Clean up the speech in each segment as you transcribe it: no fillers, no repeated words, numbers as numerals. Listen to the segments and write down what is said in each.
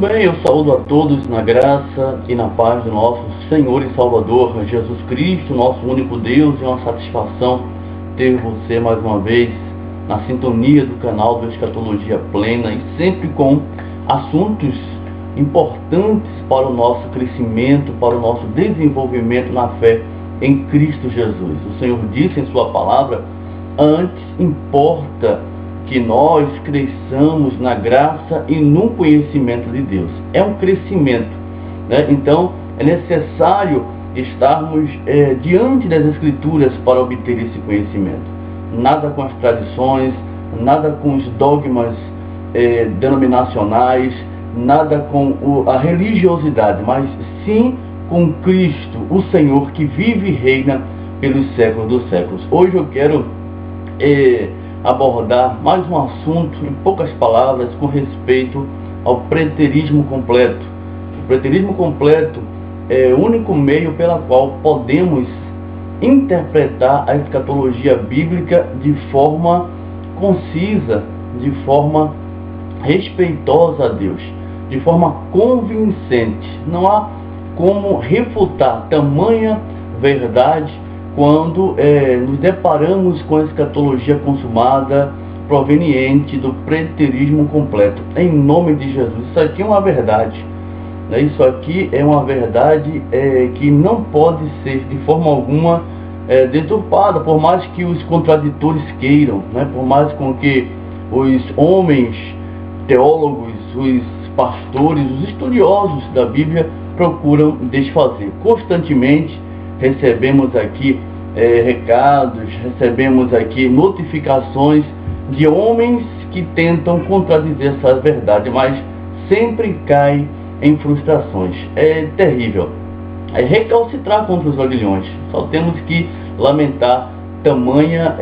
Bem, eu saúdo a todos na graça e na paz do nosso Senhor e Salvador Jesus Cristo, nosso único Deus. É uma satisfação ter você mais uma vez na sintonia do canal do Escatologia Plena e sempre com assuntos importantes para o nosso crescimento, para o nosso desenvolvimento na fé em Cristo Jesus. O Senhor disse em sua palavra: antes importa que nós cresçamos na graça e no conhecimento de Deus. É um crescimento, né? Então é necessário estarmos diante das Escrituras para obter esse conhecimento. Nada com as tradições, nada com os dogmas denominacionais, nada com a religiosidade, mas sim com Cristo, o Senhor que vive e reina pelos séculos dos séculos. Hoje eu quero abordar mais um assunto, em poucas palavras, com respeito ao preterismo completo. O preterismo completo é o único meio pela qual podemos interpretar a escatologia bíblica de forma concisa, de forma respeitosa a Deus, de forma convincente. Não há como refutar tamanha verdade quando nos deparamos com a escatologia consumada proveniente do preterismo completo. Em nome de Jesus, isso aqui é uma verdade, né? Isso aqui é uma verdade que não pode ser de forma alguma deturpada, por mais que os contraditores queiram, né? Por mais com que os homens teólogos, os pastores, os estudiosos da Bíblia procuram desfazer. Constantemente recebemos aqui recados, recebemos aqui notificações de homens que tentam contradizer essa verdade, mas sempre cai em frustrações. É terrível. É recalcitrar contra os aguilhões. Só temos que lamentar tamanha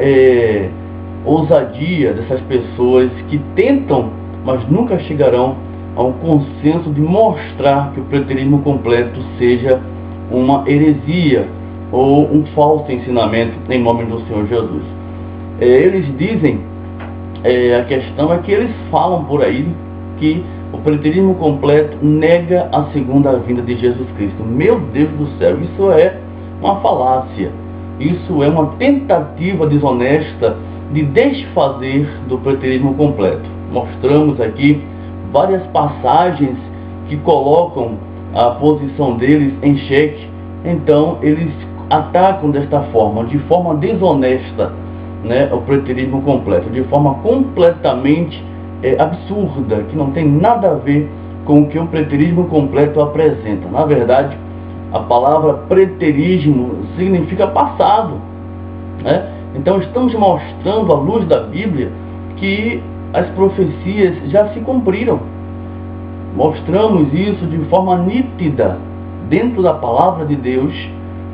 ousadia dessas pessoas que tentam, mas nunca chegarão a um consenso de mostrar que o preterismo completo seja uma heresia ou um falso ensinamento em nome do Senhor Jesus. Eles dizem, a questão é que eles falam por aí que o preterismo completo nega a segunda vinda de Jesus Cristo. Meu Deus do céu, isso é uma falácia, isso é uma tentativa desonesta de desfazer do preterismo completo. Mostramos aqui várias passagens que colocam a posição deles em xeque. Então eles atacam desta forma, de forma desonesta, né, o preterismo completo, de forma completamente absurda, que não tem nada a ver com o que o preterismo completo apresenta. Na verdade, a palavra preterismo significa passado, né? Então estamos mostrando à luz da Bíblia que as profecias já se cumpriram. Mostramos isso de forma nítida dentro da palavra de Deus,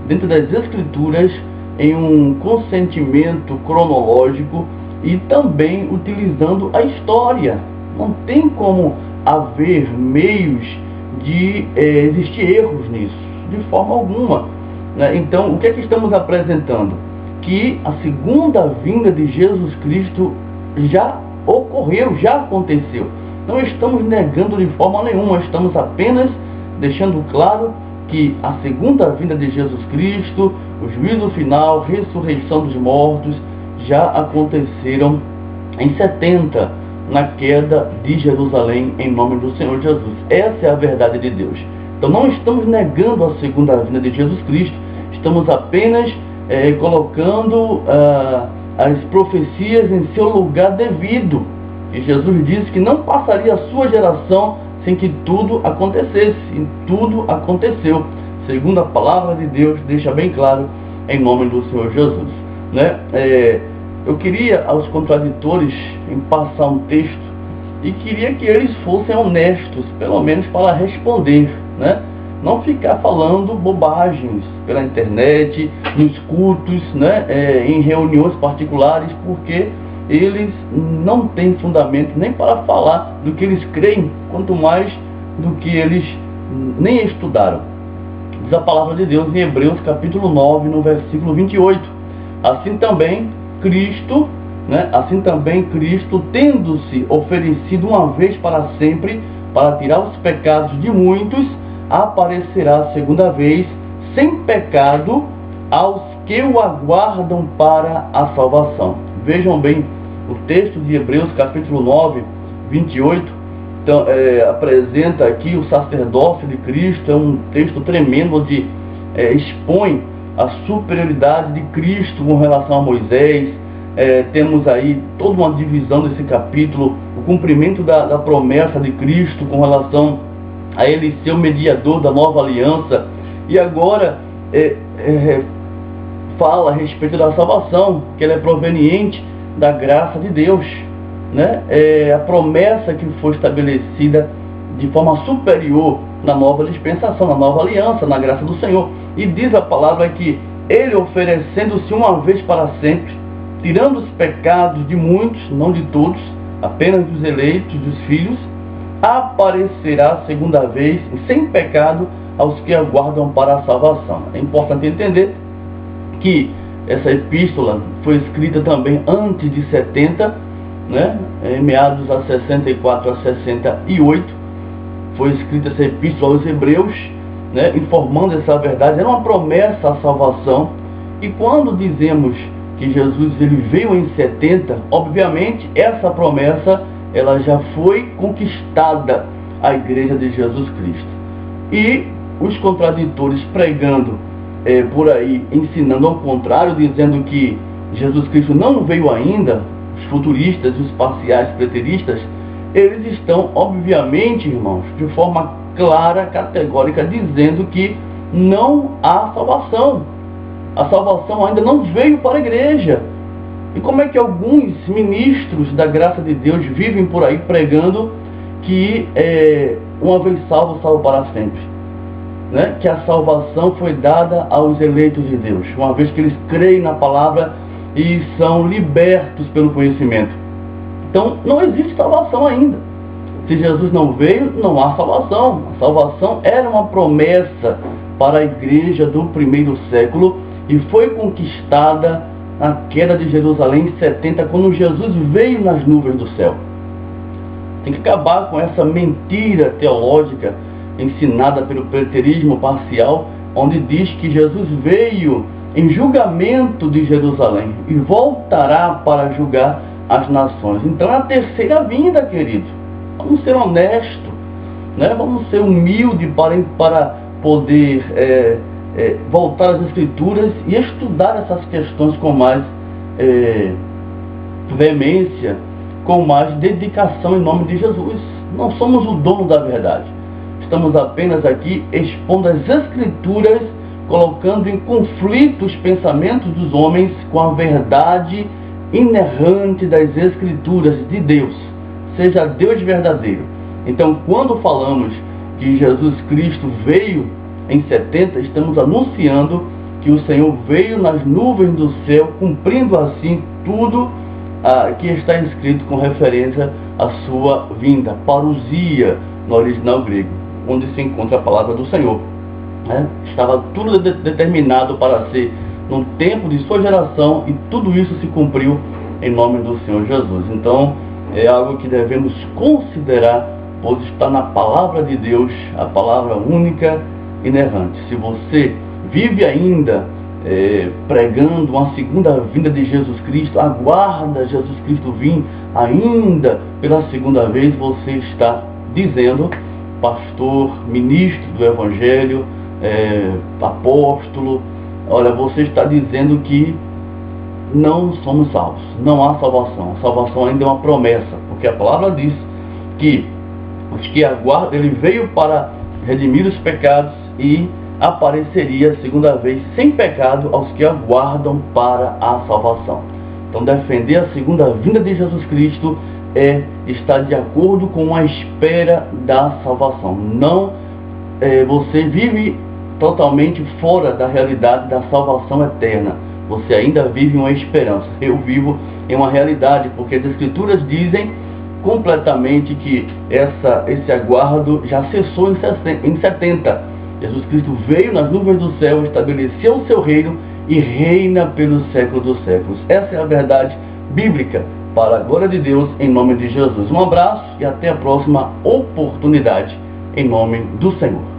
dentro das Escrituras, em um consentimento cronológico e também utilizando a história. Não tem como haver meios de existir erros nisso, de forma alguma, né? Então, o que é que estamos apresentando? Que a segunda vinda de Jesus Cristo já ocorreu, já aconteceu. Não estamos negando de forma nenhuma, estamos apenas deixando claro que a segunda vinda de Jesus Cristo, o juízo final, ressurreição dos mortos, já aconteceram em 70, na queda de Jerusalém, em nome do Senhor Jesus. Essa é a verdade de Deus. Então não estamos negando a segunda vinda de Jesus Cristo, estamos apenas colocando as profecias em seu lugar devido. E Jesus disse que não passaria a sua geração sem que tudo acontecesse. E tudo aconteceu. Segundo a palavra de Deus, deixa bem claro, em nome do Senhor Jesus, né? Eu queria aos contraditores em passar um texto e queria que eles fossem honestos, pelo menos para responder, né? Não ficar falando bobagens pela internet, nos cultos, né? Em reuniões particulares, porque eles não têm fundamento nem para falar do que eles creem, quanto mais do que eles nem estudaram. Diz a palavra de Deus em Hebreus capítulo 9, no versículo 28. Assim também Cristo, né? Assim também Cristo, tendo-se oferecido uma vez para sempre para tirar os pecados de muitos, aparecerá a segunda vez, sem pecado, aos que o aguardam para a salvação. Vejam bem, o texto de Hebreus, capítulo 9, 28, então, apresenta aqui o sacerdócio de Cristo. É um texto tremendo, onde expõe a superioridade de Cristo com relação a Moisés. Temos aí toda uma divisão desse capítulo, o cumprimento da promessa de Cristo com relação a ele ser o mediador da nova aliança. E agora fala a respeito da salvação, que ela é proveniente da graça de Deus, né? A promessa que foi estabelecida de forma superior na nova dispensação, na nova aliança, na graça do Senhor. E diz a palavra que ele, oferecendo-se uma vez para sempre, tirando os pecados de muitos, não de todos, apenas dos eleitos, dos filhos, aparecerá a segunda vez, sem pecado, aos que aguardam para a salvação. É importante entender que essa epístola foi escrita também antes de 70, né? Em meados a 64 a 68, foi escrita essa epístola aos Hebreus, né? Informando essa verdade. Era uma promessa à salvação. E quando dizemos que Jesus ele veio em 70, obviamente essa promessa ela já foi conquistada, a igreja de Jesus Cristo. E os contraditores pregando por aí, ensinando ao contrário, dizendo que Jesus Cristo não veio ainda, os futuristas, os parciais preteristas, eles estão, obviamente, irmãos, de forma clara, categórica, dizendo que não há salvação. A salvação ainda não veio para a igreja. E como é que alguns ministros da graça de Deus vivem por aí pregando que uma vez salvo, salvo para sempre? Né? Que a salvação foi dada aos eleitos de Deus, uma vez que eles creem na palavra e são libertos pelo conhecimento. Então, não existe salvação ainda. Se Jesus não veio, não há salvação. A salvação era uma promessa para a igreja do primeiro século e foi conquistada na queda de Jerusalém em 70, quando Jesus veio nas nuvens do céu. Tem que acabar com essa mentira teológica ensinada pelo preterismo parcial, onde diz que Jesus veio em julgamento de Jerusalém e voltará para julgar as nações. Então é a terceira vinda, querido. Vamos ser honestos, né? Vamos ser humildes para poder voltar às Escrituras e estudar essas questões com mais veemência, com mais dedicação em nome de Jesus. Não somos o dono da verdade. Estamos apenas aqui expondo as Escrituras, colocando em conflito os pensamentos dos homens com a verdade inerrante das Escrituras de Deus. Seja Deus verdadeiro. Então, quando falamos que Jesus Cristo veio em 70, estamos anunciando que o Senhor veio nas nuvens do céu, cumprindo assim tudo que está escrito com referência à sua vinda, parousia no original grego, onde se encontra a palavra do Senhor. Estava tudo determinado para ser no tempo de sua geração e tudo isso se cumpriu em nome do Senhor Jesus. Então, é algo que devemos considerar, pois está na palavra de Deus, a palavra única inerrante. Se você vive ainda pregando uma segunda vinda de Jesus Cristo, aguarda Jesus Cristo vir ainda pela segunda vez, você está dizendo, pastor, ministro do Evangelho, apóstolo, olha, você está dizendo que não somos salvos, não há salvação. A salvação ainda é uma promessa, porque a palavra diz que os que aguardam, ele veio para redimir os pecados e apareceria segunda vez sem pecado aos que aguardam para a salvação. Então, defender a segunda vinda de Jesus Cristo é estar de acordo com a espera da salvação. Não, você vive totalmente fora da realidade da salvação eterna. Você ainda vive uma esperança. Eu vivo em uma realidade, porque as Escrituras dizem completamente que esse aguardo já cessou em 70. Jesus Cristo veio nas nuvens do céu, estabeleceu o seu reino e reina pelos séculos dos séculos. Essa é a verdade bíblica. para a glória de Deus, em nome de Jesus. Um abraço e até a próxima oportunidade, em nome do Senhor.